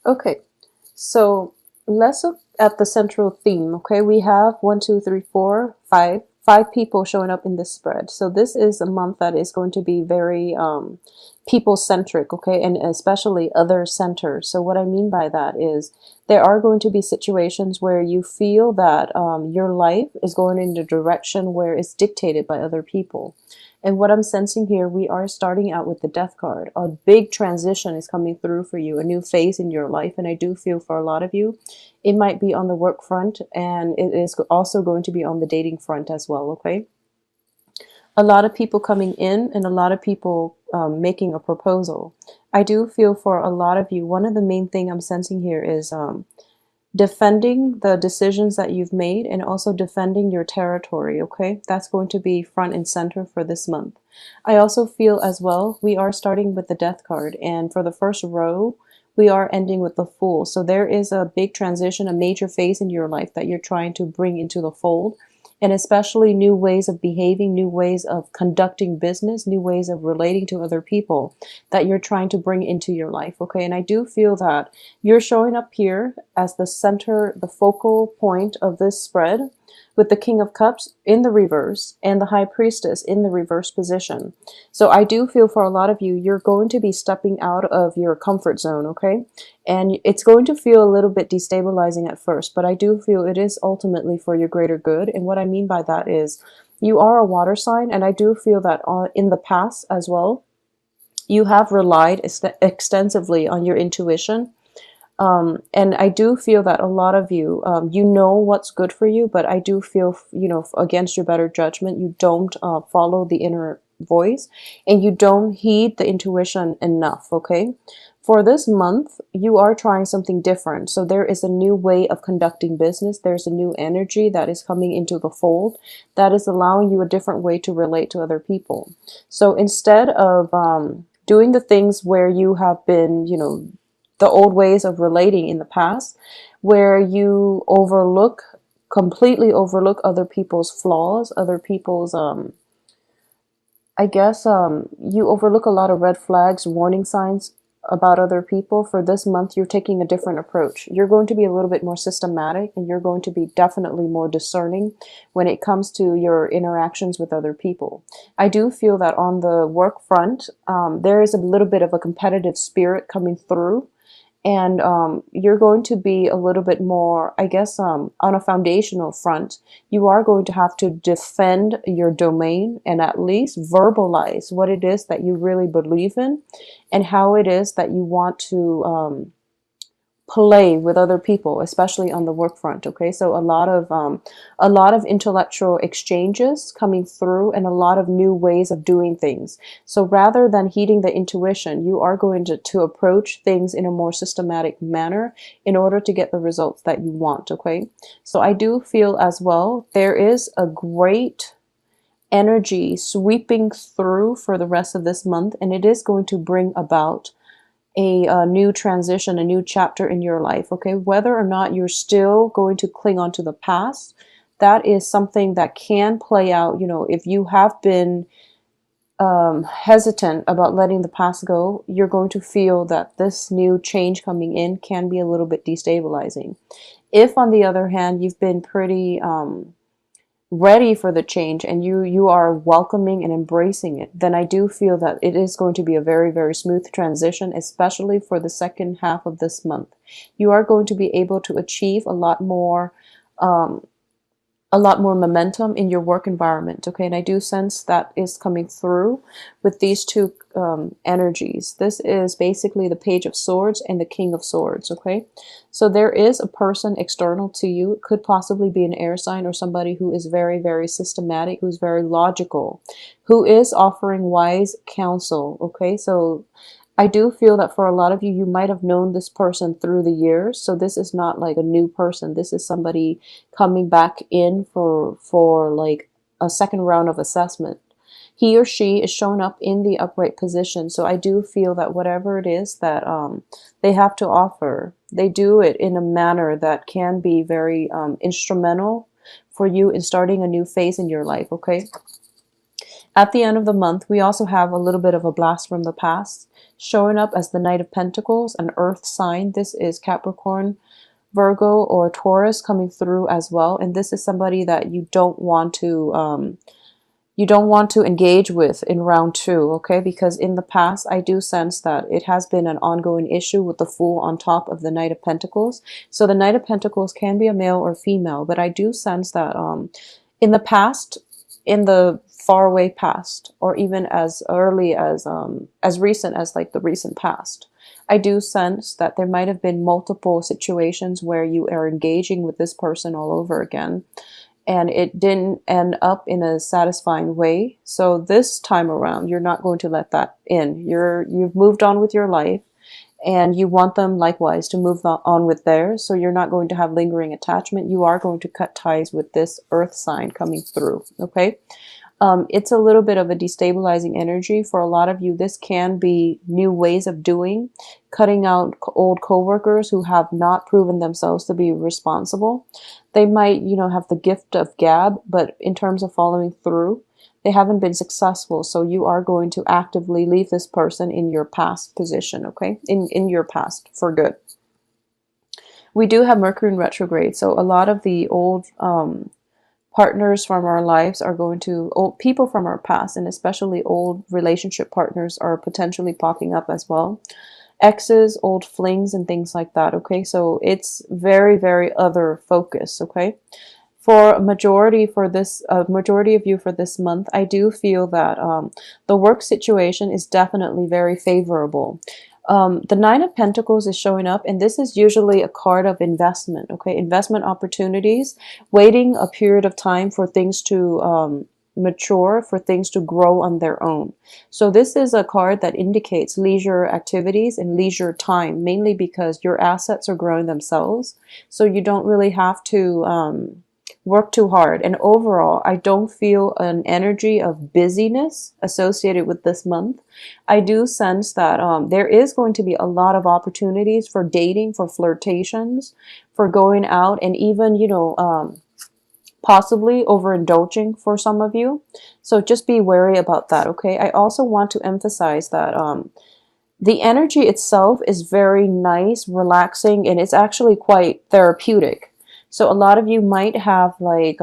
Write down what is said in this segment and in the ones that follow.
Okay, so let's look at the central theme. Okay, we have one, two, three, four, five people showing up in this spread. So this is a month that is going to be very people centric, okay, and especially other centered. So what I mean by that is there are going to be situations where you feel that your life is going in the direction where it's dictated by other people. And what I'm sensing here, we are starting out with the death card. A big transition is coming through for you, a new phase in your life. And I do feel for a lot of you, it might be on the work front, and it is also going to be on the dating front as well, okay? A lot of people coming in and a lot of people making a proposal. I do feel for a lot of you, one of the main thing I'm sensing here is defending the decisions that you've made and also defending your territory, okay? That's going to be front and center for this month. I also feel as well, we are starting with the death card, and for the first row, we are ending with the Fool. So there is a big transition, a major phase in your life that you're trying to bring into the fold, and especially new ways of behaving, new ways of conducting business, new ways of relating to other people that you're trying to bring into your life, okay? And I do feel that you're showing up here as the center, the focal point of this spread, with the King of Cups in the reverse and the High Priestess in the reverse position. So I do feel for a lot of you, you're going to be stepping out of your comfort zone, okay? And it's going to feel a little bit destabilizing at first, but I do feel it is ultimately for your greater good. And what I mean by that is you are a water sign, and I do feel that in the past as well, you have relied extensively on your intuition. And I do feel that a lot of you, you know what's good for you, but I do feel, you know, against your better judgment, you don't follow the inner voice and you don't heed the intuition enough, okay? For this month, you are trying something different. So there is a new way of conducting business. There's a new energy that is coming into the fold that is allowing you a different way to relate to other people. So instead of doing the things where you have been, you know, the old ways of relating in the past, where you completely overlook other people's flaws, other people's, I guess, you overlook a lot of red flags, warning signs about other people. For this month, you're taking a different approach. You're going to be a little bit more systematic, and you're going to be definitely more discerning when it comes to your interactions with other people. I do feel that on the work front, there is a little bit of a competitive spirit coming through, and you're going to be a little bit more, I guess, on a foundational front. You are going to have to defend your domain and at least verbalize what it is that you really believe in and how it is that you want to play with other people, especially on the work front. Okay, so a lot of intellectual exchanges coming through and a lot of new ways of doing things. So rather than heeding the intuition, you are going to approach things in a more systematic manner in order to get the results that you want. Okay, so I do feel as well there is a great energy sweeping through for the rest of this month, and it is going to bring about a new transition, a new chapter in your life, okay? Whether or not you're still going to cling on to the past, that is something that can play out. You know, if you have been hesitant about letting the past go, you're going to feel that this new change coming in can be a little bit destabilizing. If, on the other hand, you've been pretty ready for the change and you are welcoming and embracing it, then I do feel that it is going to be a very, very smooth transition, especially for the second half of this month. You are going to be able to achieve um, a lot more momentum in your work environment, okay? And I do sense that is coming through with these two energies. This is basically the Page of Swords and the King of Swords, okay? So there is a person external to you. It could possibly be an air sign or somebody who is very, very systematic, who's very logical, who is offering wise counsel, okay? So I do feel that for a lot of you, you might have known this person through the years. So this is not like a new person. This is somebody coming back in for like a second round of assessment. He or she is shown up in the upright position. So I do feel that whatever it is that they have to offer, they do it in a manner that can be very instrumental for you in starting a new phase in your life, okay? At the end of the month, we also have a little bit of a blast from the past. showing up as the Knight of Pentacles, an earth sign. This is Capricorn, Virgo, or Taurus coming through as well. And this is somebody that you don't want to engage with in round 2, okay? Because in the past, I do sense that it has been an ongoing issue with the Fool on top of the Knight of Pentacles. So the Knight of Pentacles can be a male or female, but I do sense that in the past, in the faraway past, or even as early as recent as like the recent past, I do sense that there might have been multiple situations where you are engaging with this person all over again, and it didn't end up in a satisfying way. So this time around, you're not going to let that in. You've moved on with your life, and you want them likewise to move on with theirs. So you're not going to have lingering attachment. You are going to cut ties with this earth sign coming through, okay? It's a little bit of a destabilizing energy for a lot of you. This can be new ways of doing, cutting out old coworkers who have not proven themselves to be responsible. They might, have the gift of gab, but in terms of following through, they haven't been successful. So you are going to actively leave this person in your past position, okay? In your past for good. We do have Mercury in retrograde, so a lot of the old partners from our lives are going to, old people from our past, and especially old relationship partners are potentially popping up as well. Exes, old flings, and things like that, okay? So it's very, very other focus, okay? For a majority of you for this month, I do feel that the work situation is definitely very favorable. The Nine of Pentacles is showing up, and this is usually a card of investment, okay? Investment opportunities, waiting a period of time for things to mature, for things to grow on their own. So this is a card that indicates leisure activities and leisure time, mainly because your assets are growing themselves. So you don't really have to work too hard. And overall, I don't feel an energy of busyness associated with this month. I do sense that there is going to be a lot of opportunities for dating, for flirtations, for going out, and even, possibly overindulging for some of you. So just be wary about that, okay? I also want to emphasize that the energy itself is very nice, relaxing, and it's actually quite therapeutic. So a lot of you might have like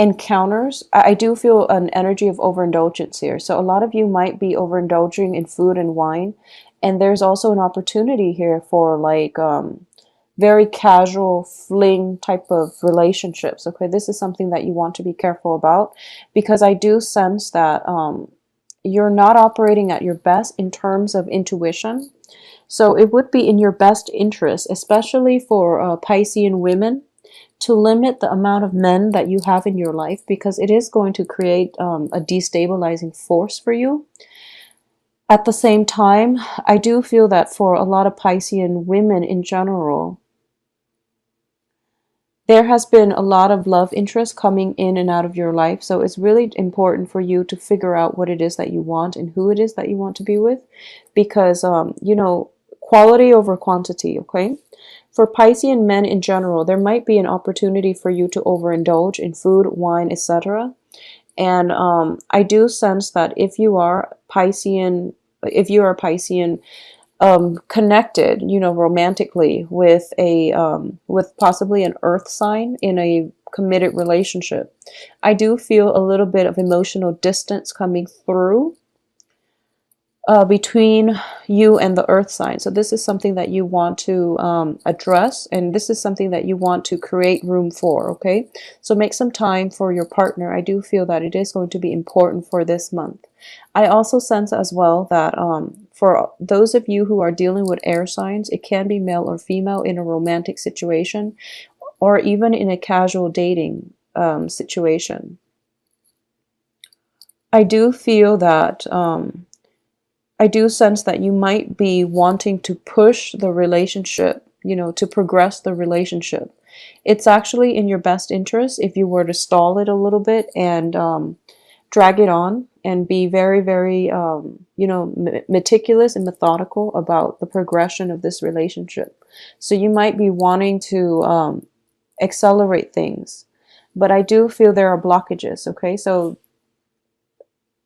encounters. I do feel an energy of overindulgence here. So a lot of you might be overindulging in food and wine. And there's also an opportunity here for like very casual fling type of relationships. Okay, this is something that you want to be careful about, because I do sense that you're not operating at your best in terms of intuition. So it would be in your best interest, especially for Piscean women, to limit the amount of men that you have in your life, because it is going to create a destabilizing force for you. At the same time, I do feel that for a lot of Piscean women in general, there has been a lot of love interest coming in and out of your life. So it's really important for you to figure out what it is that you want and who it is that you want to be with, because, quality over quantity, okay? For Piscean men in general, there might be an opportunity for you to overindulge in food, wine, etc. And I do sense that if you are Piscean, connected, romantically with with possibly an earth sign in a committed relationship, I do feel a little bit of emotional distance coming through between you and the earth sign. So this is something that you want to address, and this is something that you want to create room for, okay? So make some time for your partner. I do feel that it is going to be important for this month. I also sense as well that for those of you who are dealing with air signs, it can be male or female in a romantic situation, or even in a casual dating situation. I do feel that I do sense that you might be wanting to push the relationship, to progress the relationship. It's actually in your best interest if you were to stall it a little bit and drag it on and be very, very, meticulous and methodical about the progression of this relationship. So you might be wanting to accelerate things, but I do feel there are blockages, okay? So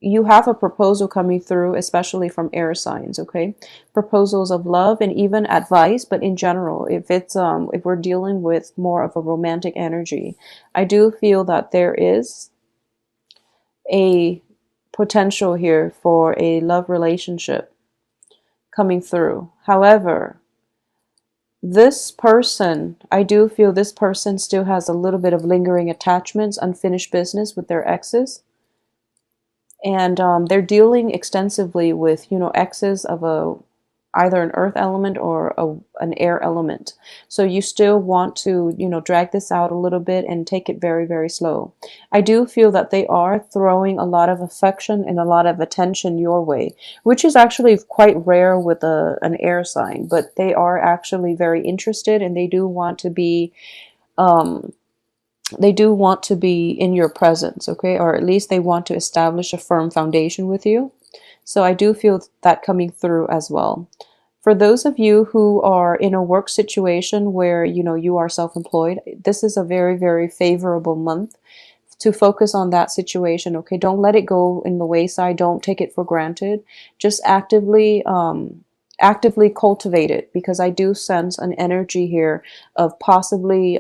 you have a proposal coming through, especially from air signs, okay? Proposals of love and even advice, but in general, if it's if we're dealing with more of a romantic energy, I do feel that there is a potential here for a love relationship coming through. However, this person, I do feel this person still has a little bit of lingering attachments, unfinished business with their exes. And they're dealing extensively with, you know, exes of a either an earth element or an air element. So you still want to, you know, drag this out a little bit and take it very, very slow. I do feel that they are throwing a lot of affection and a lot of attention your way, which is actually quite rare with an air sign, but they are actually very interested, and um, they do want to be in your presence, okay? Or at least they want to establish a firm foundation with you. So I do feel that coming through as well. For those of you who are in a work situation where, you know, you are self-employed, this is a very, very favorable month to focus on that situation, okay? Don't let it go in the wayside. Don't take it for granted. Just actively cultivate it, because I do sense an energy here of possibly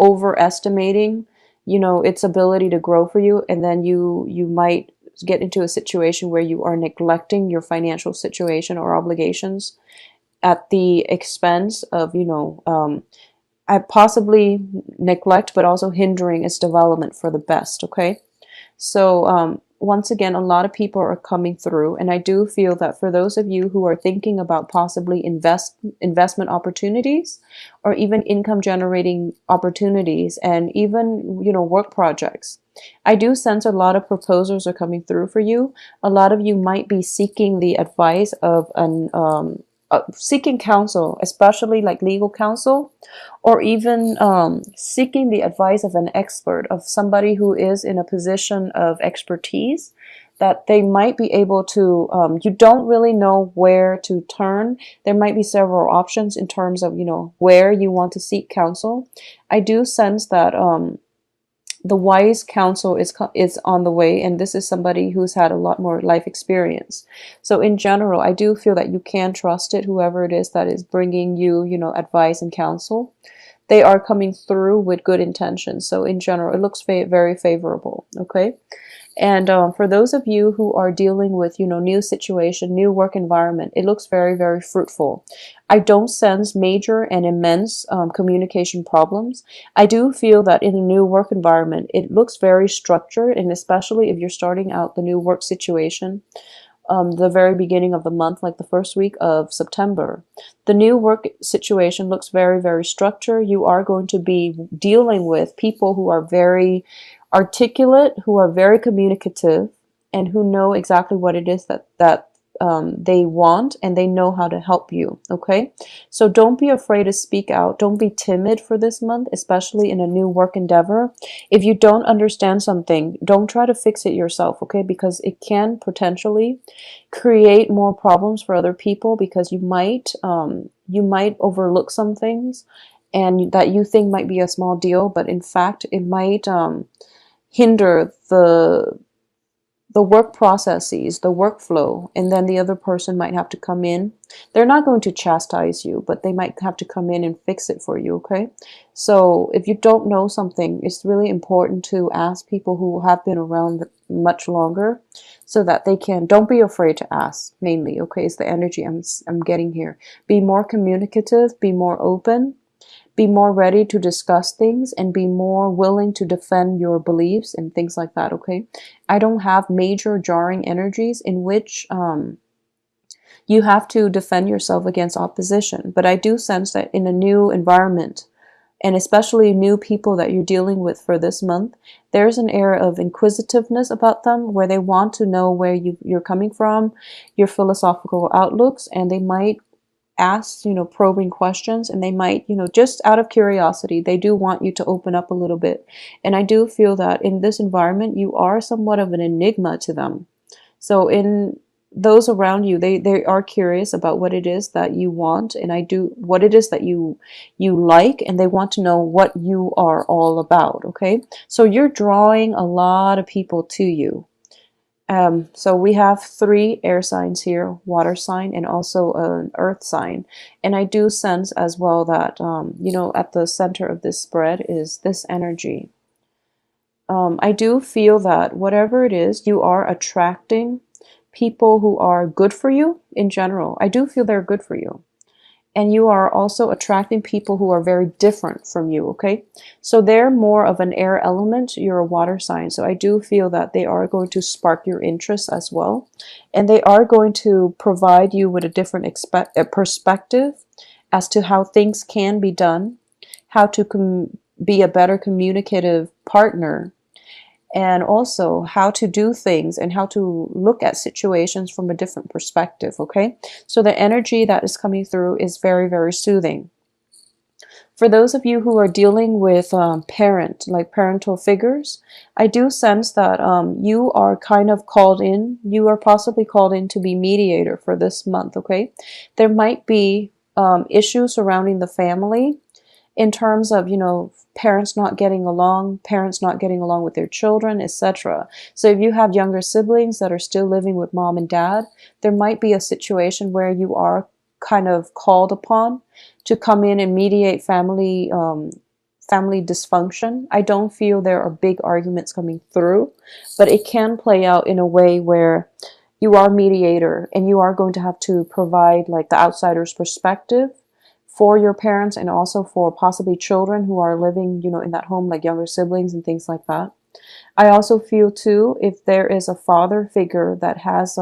overestimating, you know, its ability to grow for you, and then you might get into a situation where you are neglecting your financial situation or obligations at the expense of, you know, I possibly neglect, but also hindering its development for the best, okay? So once again, a lot of people are coming through, and I do feel that for those of you who are thinking about possibly investment opportunities, or even income generating opportunities, and even, you know, work projects, I do sense a lot of proposals are coming through for you. A lot of you might be seeking the advice of an seeking counsel, especially like legal counsel, or even seeking the advice of an expert, of somebody who is in a position of expertise, that they might be able to, you don't really know where to turn. There might be several options in terms of, you know, where you want to seek counsel. I do sense that the wise counsel is on the way, and this is somebody who's had a lot more life experience. So in general, I do feel that you can trust it, whoever it is that is bringing you, you know, advice and counsel. They are coming through with good intentions. So in general, it looks very favorable, okay? And for those of you who are dealing with, you know, new situation, new work environment, it looks very fruitful. I don't sense major and immense communication problems. I do feel that in a new work environment, it looks very structured, and especially if you're starting out the new work situation, the very beginning of the month, like the first week of September. The new work situation looks very structured. You are going to be dealing with people who are very articulate, who are very communicative, and who know exactly what it is that they want, and they know how to help you, okay? So don't be afraid to speak out. Don't be timid for this month, especially in a new work endeavor. If you don't understand something, don't try to fix it yourself, okay? Because it can potentially create more problems for other people, because you might overlook some things, and that you think might be a small deal, but in fact it might hinder the work processes, the workflow, and then the other person might have to come in. They're not going to chastise you, but they might have to come in and fix it for you, okay? So if you don't know something, it's really important to ask people who have been around much longer, so that they can, don't be afraid to ask, mainly, okay? It's the energy I'm getting here. Be more communicative, be more open, be more ready to discuss things, and be more willing to defend your beliefs and things like that, okay? I don't have major jarring energies in which you have to defend yourself against opposition, but I do sense that in a new environment, and especially new people that you're dealing with for this month, there's an air of inquisitiveness about them, where they want to know where you're coming from, your philosophical outlooks, and they might ask, you know, probing questions, and they might, you know, just out of curiosity, they do want you to open up a little bit. And I do feel that in this environment, you are somewhat of an enigma to them. So in those around you, they are curious about what it is that you want, and what it is that you like, and they want to know what you are all about, okay? So you're drawing a lot of people to you. So we have three air signs here, water sign and also an earth sign. And I do sense as well that, you know, at the center of this spread is this energy. I do feel that whatever it is, you are attracting people who are good for you in general. I do feel they're good for you. And you are also attracting people who are very different from you, okay? So they're more of an air element, you're a water sign. So I do feel that they are going to spark your interest as well. And they are going to provide you with a different perspective as to how things can be done, how to be a better communicative partner, and also how to do things and how to look at situations from a different perspective, okay? So the energy that is coming through is very, very soothing. For those of you who are dealing with like parental figures, I do sense that you are kind of called in, you are possibly called in to be mediator for this month, okay? There might be issues surrounding the family in terms of, you know, parents not getting along with their children, etc. So if you have younger siblings that are still living with mom and dad, there might be a situation where you are kind of called upon to come in and mediate family dysfunction. I don't feel there are big arguments coming through, but it can play out in a way where you are mediator and you are going to have to provide like the outsider's perspective for your parents and also for possibly children who are living, you know, in that home, like younger siblings and things like that. I also feel too, if there is a father figure that has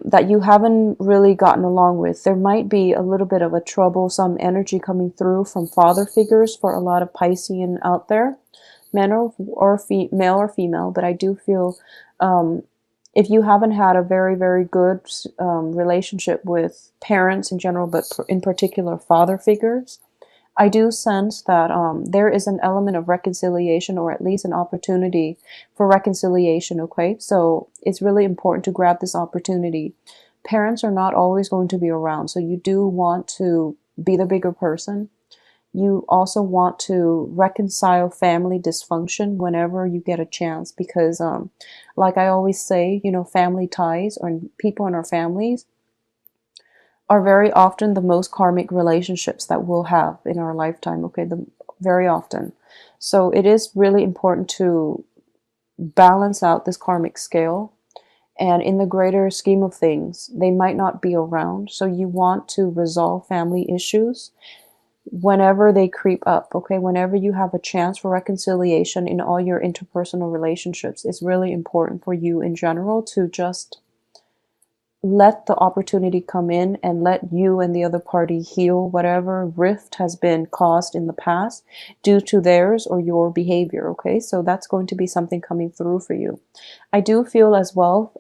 that you haven't really gotten along with, there might be a little bit of a troublesome energy coming through from father figures for a lot of Piscean out there, male or female. But I do feel if you haven't had a very, very good relationship with parents in general, but in particular father figures, I do sense that there is an element of reconciliation, or at least an opportunity for reconciliation, okay? So it's really important to grab this opportunity. Parents are not always going to be around, so you do want to be the bigger person. You also want to reconcile family dysfunction whenever you get a chance, because like I always say, you know, family ties or people in our families are very often the most karmic relationships that we'll have in our lifetime, okay? Very often. So it is really important to balance out this karmic scale. And in the greater scheme of things, they might not be around. So you want to resolve family issues whenever they creep up, okay? Whenever you have a chance for reconciliation in all your interpersonal relationships, it's really important for you in general to just let the opportunity come in and let you and the other party heal whatever rift has been caused in the past due to theirs or your behavior, okay? So that's going to be something coming through for you. I do feel as well,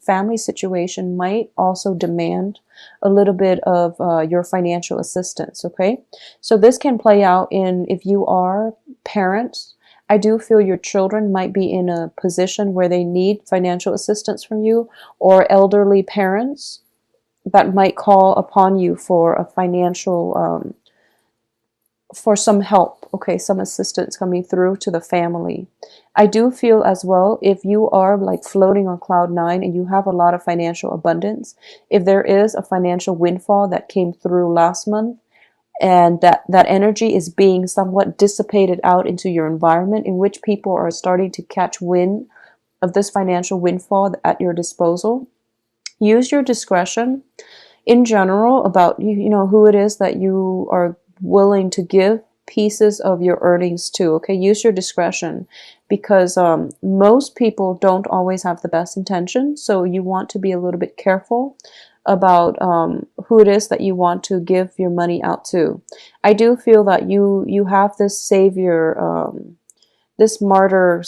family situation might also demand a little bit of your financial assistance, okay? So this can play out in, if you are parents, I do feel your children might be in a position where they need financial assistance from you, or elderly parents that might call upon you for a financial, for some help, okay, some assistance coming through to the family. I do feel as well, if you are like floating on cloud nine and you have a lot of financial abundance, if there is a financial windfall that came through last month, and that energy is being somewhat dissipated out into your environment, in which people are starting to catch wind of this financial windfall at your disposal. Use your discretion in general about you know who it is that you are willing to give pieces of your earnings to, okay? Use your discretion, because most people don't always have the best intentions, so you want to be a little bit careful about who it is that you want to give your money out to. I do feel that you have this savior, this martyr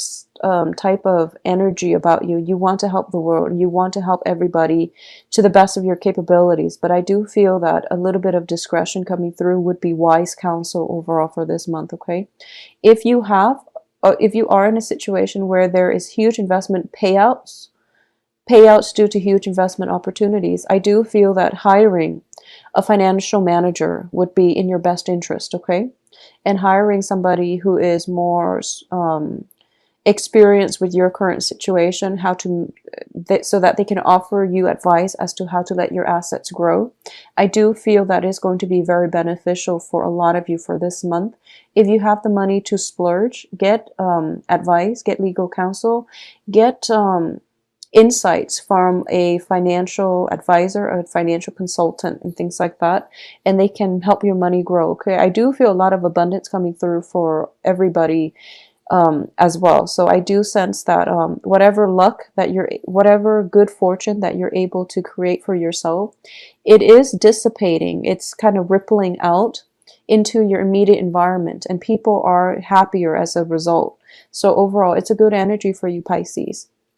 type of energy about you. You want to help the world. You want to help everybody to the best of your capabilities. But I do feel that a little bit of discretion coming through would be wise counsel overall for this month, okay? If you are in a situation where there is huge investment payouts due to huge investment opportunities, I do feel that hiring a financial manager would be in your best interest, okay? And hiring somebody who is more experience with your current situation, how to so that they can offer you advice as to how to let your assets grow. I do feel that is going to be very beneficial for a lot of you for this month. If you have the money to splurge, get advice, get legal counsel, get insights from a financial advisor, a financial consultant, and things like that, and they can help your money grow. Okay, I do feel a lot of abundance coming through for everybody as well. So I do sense that whatever luck that whatever good fortune that you're able to create for yourself, it is dissipating. It's kind of rippling out into your immediate environment, and people are happier as a result. So overall, it's a good energy for you, Pisces.